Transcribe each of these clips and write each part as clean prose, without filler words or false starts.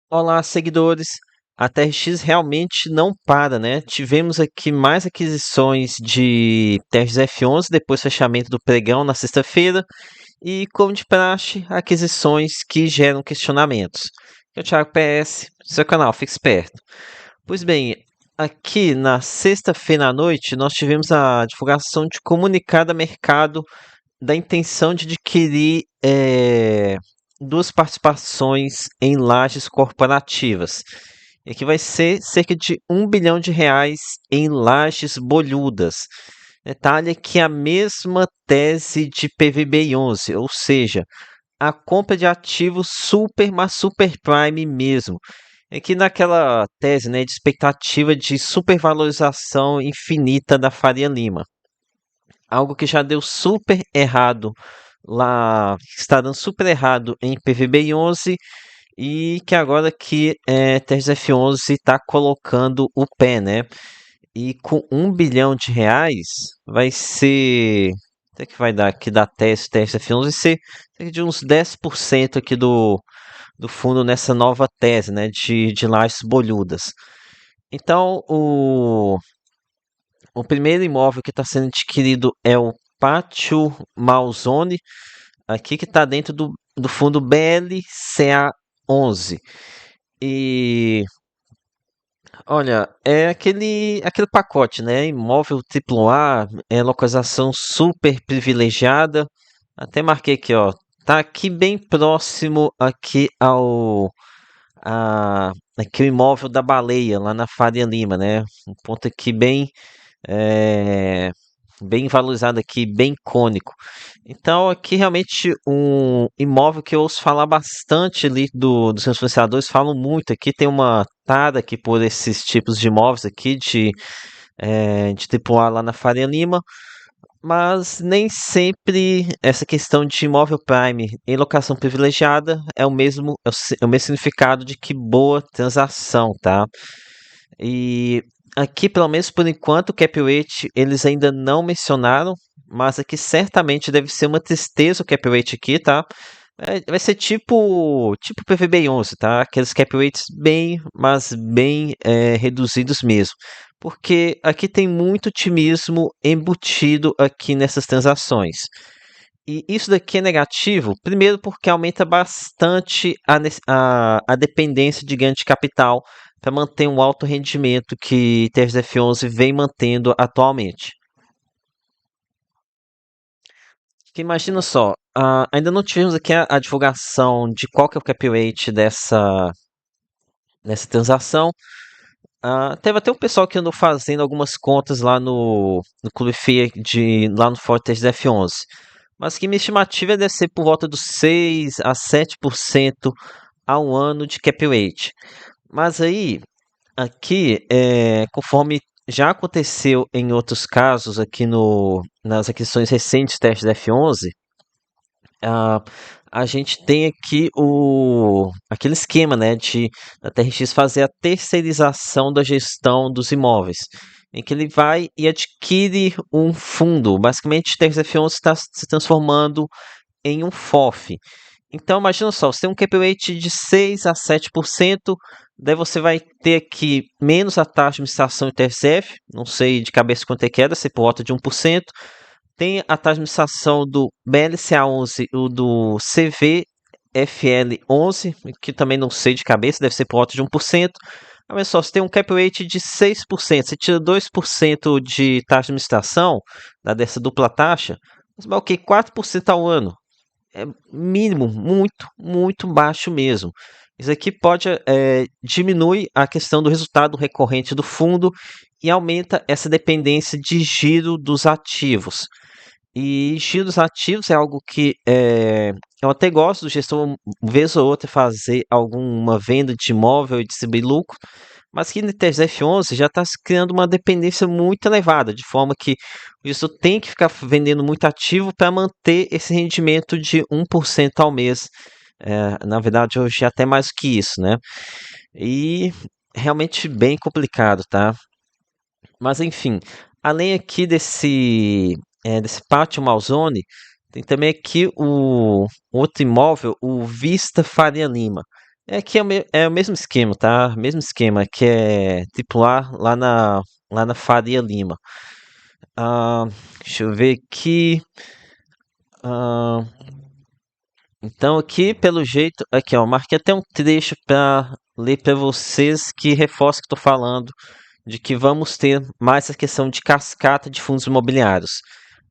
Olá, seguidores. A TRX realmente não para, né? Tivemos aqui mais aquisições de TRX F11 depois do fechamento do pregão na sexta-feira e, como de praxe, aquisições que geram questionamentos. Eu, Thiago PS, seu canal, fique esperto. Pois bem, aqui na sexta-feira à noite nós tivemos a divulgação de comunicado a mercado da intenção de adquirir duas participações em lajes corporativas. E que vai ser cerca de R$ 1 bilhão em lajes bolhudas. Detalhe que é a mesma tese de PVBI11, ou seja, a compra de ativos super, mas super prime mesmo. É que naquela tese, né, de expectativa de supervalorização infinita da Faria Lima. Algo que já deu super errado lá, está dando super errado em PVB 11 e que agora que TRF11 está colocando o pé, né? E com R$ 1 bilhão vai ser, até que vai dar aqui da TRF11 vai ser cerca de uns 10% aqui do fundo nessa nova tese, né? De lajes bolhudas. Então, o primeiro imóvel que está sendo adquirido é o Pátio Malzone, aqui que está dentro do fundo BLCA 11. E olha, é aquele pacote, né? Imóvel AAA, localização super privilegiada. Até marquei aqui, ó. Tá aqui bem próximo aqui aqui o imóvel da Baleia, lá na Faria Lima, né? Um ponto aqui é, bem valorizado aqui, bem icônico. Então, aqui realmente um imóvel que eu ouço falar bastante ali dos seus influenciadores, falam muito aqui, tem uma tara aqui por esses tipos de imóveis aqui, de tipo A lá na Faria Lima, mas nem sempre essa questão de imóvel prime em locação privilegiada é o mesmo significado de que boa transação, tá? E aqui, pelo menos por enquanto, o cap rate eles ainda não mencionaram, mas aqui certamente deve ser uma tristeza o cap rate aqui, tá? Vai ser tipo PVB 11, tá? Aqueles cap rates bem, mas bem reduzidos mesmo. Porque aqui tem muito otimismo embutido aqui nessas transações. E isso daqui é negativo, primeiro porque aumenta bastante a dependência de ganho de capital para manter um alto rendimento que TRSF11 vem mantendo atualmente. Porque imagina só, ainda não tivemos aqui a divulgação de qual que é o cap rate nessa transação. Teve até um pessoal que andou fazendo algumas contas lá no Clube FIA lá no Forte F11. Mas que minha estimativa deve ser por volta dos 6 a 7% ao ano de cap rate. Mas aí, aqui, conforme já aconteceu em outros casos aqui nas aquisições recentes testes da F11, a, a gente tem aqui aquele esquema, né, de a TRX fazer a terceirização da gestão dos imóveis, em que ele vai e adquire um fundo. Basicamente, o TRX F11 está se transformando em um FOF. Então, imagina só, você tem um cap rate de 6 a 7%, daí você vai ter aqui menos a taxa de administração e TSF, não sei de cabeça quanto é que é, deve ser por volta de 1%. Tem a taxa de administração do BLCA11 e o do CVFL11, que também não sei de cabeça, deve ser por volta de 1%. Olha só, você tem um cap rate de 6%, você tira 2% de taxa de administração, dessa dupla taxa, você vai o quê? 4% ao ano. É mínimo, muito, muito baixo mesmo. Isso aqui pode diminui a questão do resultado recorrente do fundo e aumenta essa dependência de giro dos ativos. E giro dos ativos é algo que eu até gosto do gestor, vez ou outra, fazer alguma venda de imóvel e distribuir lucro, mas que no TSF11 já está se criando uma dependência muito elevada, de forma que o gestor tem que ficar vendendo muito ativo para manter esse rendimento de 1% ao mês. Na verdade, hoje é até mais que isso, né? E realmente bem complicado, tá? Mas enfim, além aqui desse pátio Malzone, tem também aqui o outro imóvel, o Vista Faria Lima. É que é o mesmo esquema, tá? Mesmo esquema, que é tripular lá na Faria Lima. Ah, deixa eu ver aqui. Ah, então aqui, pelo jeito, aqui ó, marquei até um trecho para ler para vocês que reforça o que estou falando, de que vamos ter mais essa questão de cascata de fundos imobiliários.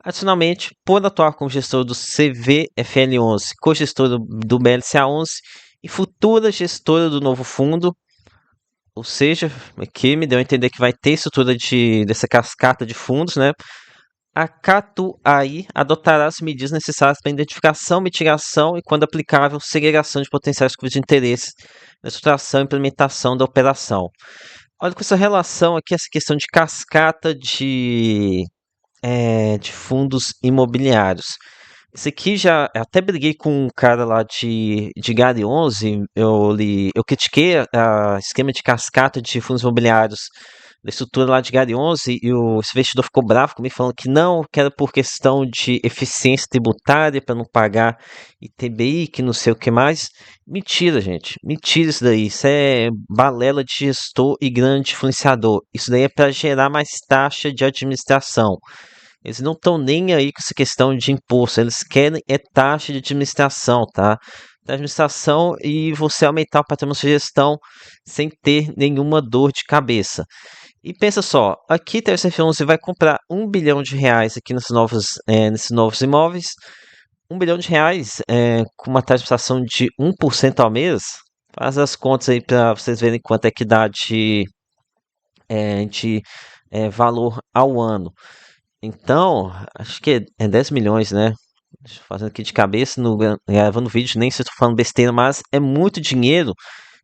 Adicionalmente, por atuar como gestor do CVFL11, co-gestor do BLCA11 e futura gestora do novo fundo, ou seja, aqui me deu a entender que vai ter estrutura dessa cascata de fundos, né? A Catuai adotará as medidas necessárias para identificação, mitigação e, quando aplicável, segregação de potenciais conflitos de interesse na estruturação e implementação da operação. Olha, com essa relação aqui, essa questão de cascata de fundos imobiliários. Esse aqui já até briguei com um cara lá de Gary 11. Eu critiquei a esquema de cascata de fundos imobiliários da estrutura lá de Gary 11 e esse investidor ficou bravo comigo falando que não, que era por questão de eficiência tributária para não pagar ITBI, que não sei o que mais. Mentira, gente. Mentira isso daí. Isso é balela de gestor e grande influenciador. Isso daí é para gerar mais taxa de administração. Eles não estão nem aí com essa questão de imposto, eles querem é taxa de administração, tá? Da administração e você aumentar o patrimônio de gestão sem ter nenhuma dor de cabeça. E pensa só, aqui a TSF11 vai comprar R$ 1 bilhão aqui nesses novos imóveis. R$ 1 bilhão com uma taxa de administração de 1% ao mês. Faz as contas aí para vocês verem quanto é que dá de valor ao ano. Então, acho que é 10 milhões, né? Fazendo aqui de cabeça, gravando vídeo, nem sei se estou falando besteira, mas é muito dinheiro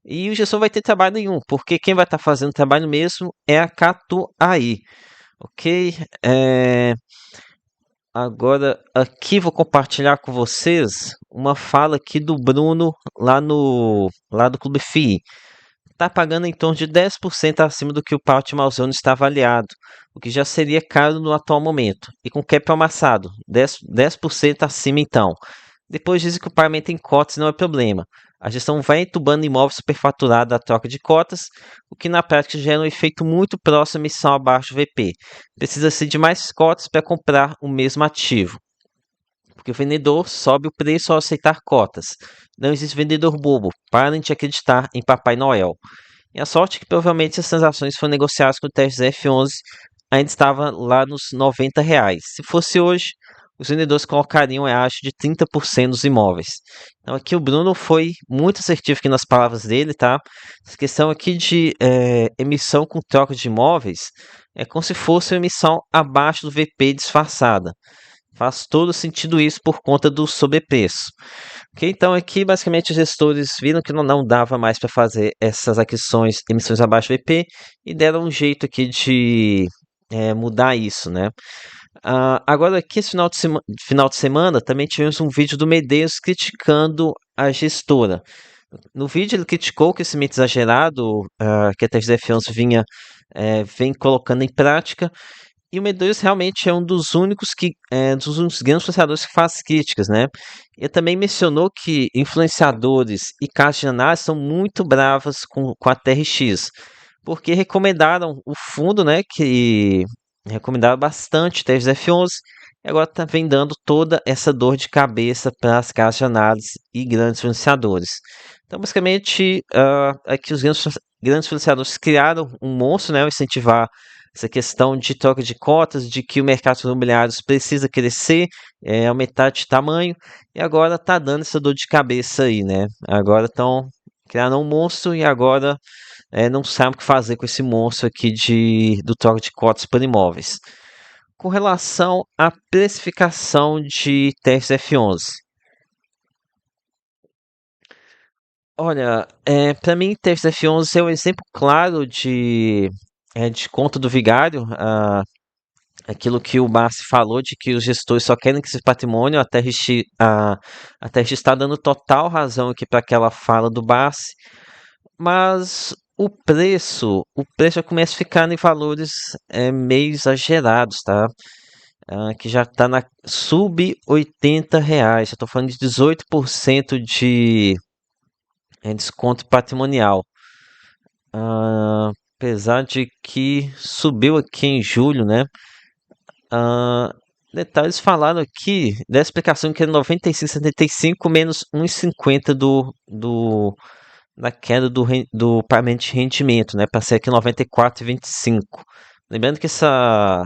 e o gestor vai ter trabalho nenhum, porque quem vai estar fazendo trabalho mesmo é a Catuai, ok? Agora, aqui vou compartilhar com vocês uma fala aqui do Bruno lá do Clube FI. Está pagando em torno de 10% acima do que o Pátio Malzone está avaliado, o que já seria caro no atual momento, e com cap amassado, 10% acima então. Depois dizem que o pagamento em cotas não é problema. A gestão vai entubando imóvel superfaturado da troca de cotas, o que na prática gera um efeito muito próximo à emissão abaixo do VP. Precisa-se de mais cotas para comprar o mesmo ativo, porque o vendedor sobe o preço ao aceitar cotas. Não existe vendedor bobo, parem de acreditar em Papai Noel. E a sorte é que provavelmente essas transações foram negociadas com o Tesla F11, ainda estava lá nos R$ 90. Se fosse hoje, os vendedores colocariam, eu acho, de 30% dos imóveis. Então aqui o Bruno foi muito assertivo aqui nas palavras dele, tá? Essa questão aqui de emissão com troca de imóveis é como se fosse uma emissão abaixo do VP disfarçada. Faz todo sentido isso por conta do sobrepreço. Ok, então aqui basicamente os gestores viram que não dava mais para fazer essas aquisições, emissões abaixo do VP e deram um jeito aqui de mudar isso, né? Agora aqui esse final de semana também tivemos um vídeo do Medeiros criticando a gestora. No vídeo ele criticou o crescimento exagerado que a TXF11 vem colocando em prática, e o Medeiros realmente é um dos únicos dos únicos grandes influenciadores que faz críticas, né? Ele também mencionou que influenciadores e casas de análise são muito bravas com a TRX, porque recomendaram o fundo, né? Que recomendaram bastante TRX-F11, e agora vem dando toda essa dor de cabeça para as casas de análise e grandes influenciadores. Então, basicamente, aqui os grandes influenciadores criaram um monstro, né? Incentivar essa questão de troca de cotas, de que o mercado de imobiliários precisa crescer, aumentar de tamanho, e agora está dando essa dor de cabeça aí, né? Agora estão criando um monstro e agora não sabem o que fazer com esse monstro aqui do troca de cotas por imóveis. Com relação à precificação de testes F11. Olha, para mim, testes F11 é um exemplo claro de conta do vigário. Aquilo que o Barsi falou de que os gestores só querem que esse patrimônio, a TRX está dando total razão aqui para aquela fala do Barsi, mas o preço já começa a ficar em valores meio exagerados, tá? Que já está na sub R$ 80. Eu estou falando de 18% É desconto patrimonial. Apesar de que subiu aqui em julho, né? Ah, detalhes falaram aqui da explicação que é 95,75 menos 1,50 da queda do pagamento de rendimento, né? Para ser aqui 94,25. Lembrando que essa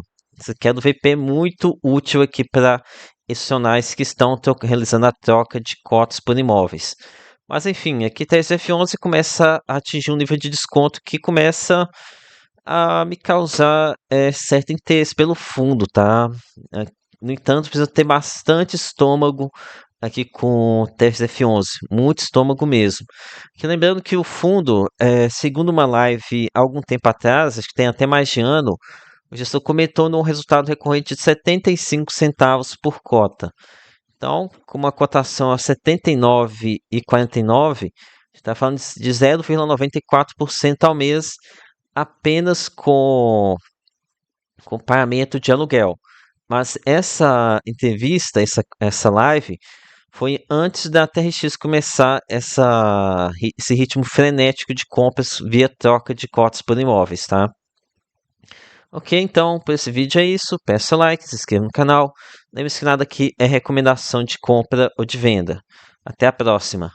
queda do VP é muito útil aqui para profissionais que estão realizando a troca de cotas por imóveis. Mas enfim, aqui tá esse F11 começa a atingir um nível de desconto que começa a me causar certo interesse pelo fundo, tá? É, No entanto, precisa ter bastante estômago aqui com o TFF11, muito estômago mesmo. Que lembrando que o fundo, segundo uma live algum tempo atrás, acho que tem até mais de ano, o gestor comentou num resultado recorrente de 75 centavos por cota. Então, com uma cotação a 79,49, está falando de 0,94% ao mês apenas com pagamento de aluguel. Mas essa entrevista, essa live, foi antes da TRX começar esse ritmo frenético de compras via troca de cotas por imóveis, tá? Ok, então, por esse vídeo é isso. Peça like, se inscreva no canal. Lembre-se que nada aqui é recomendação de compra ou de venda. Até a próxima.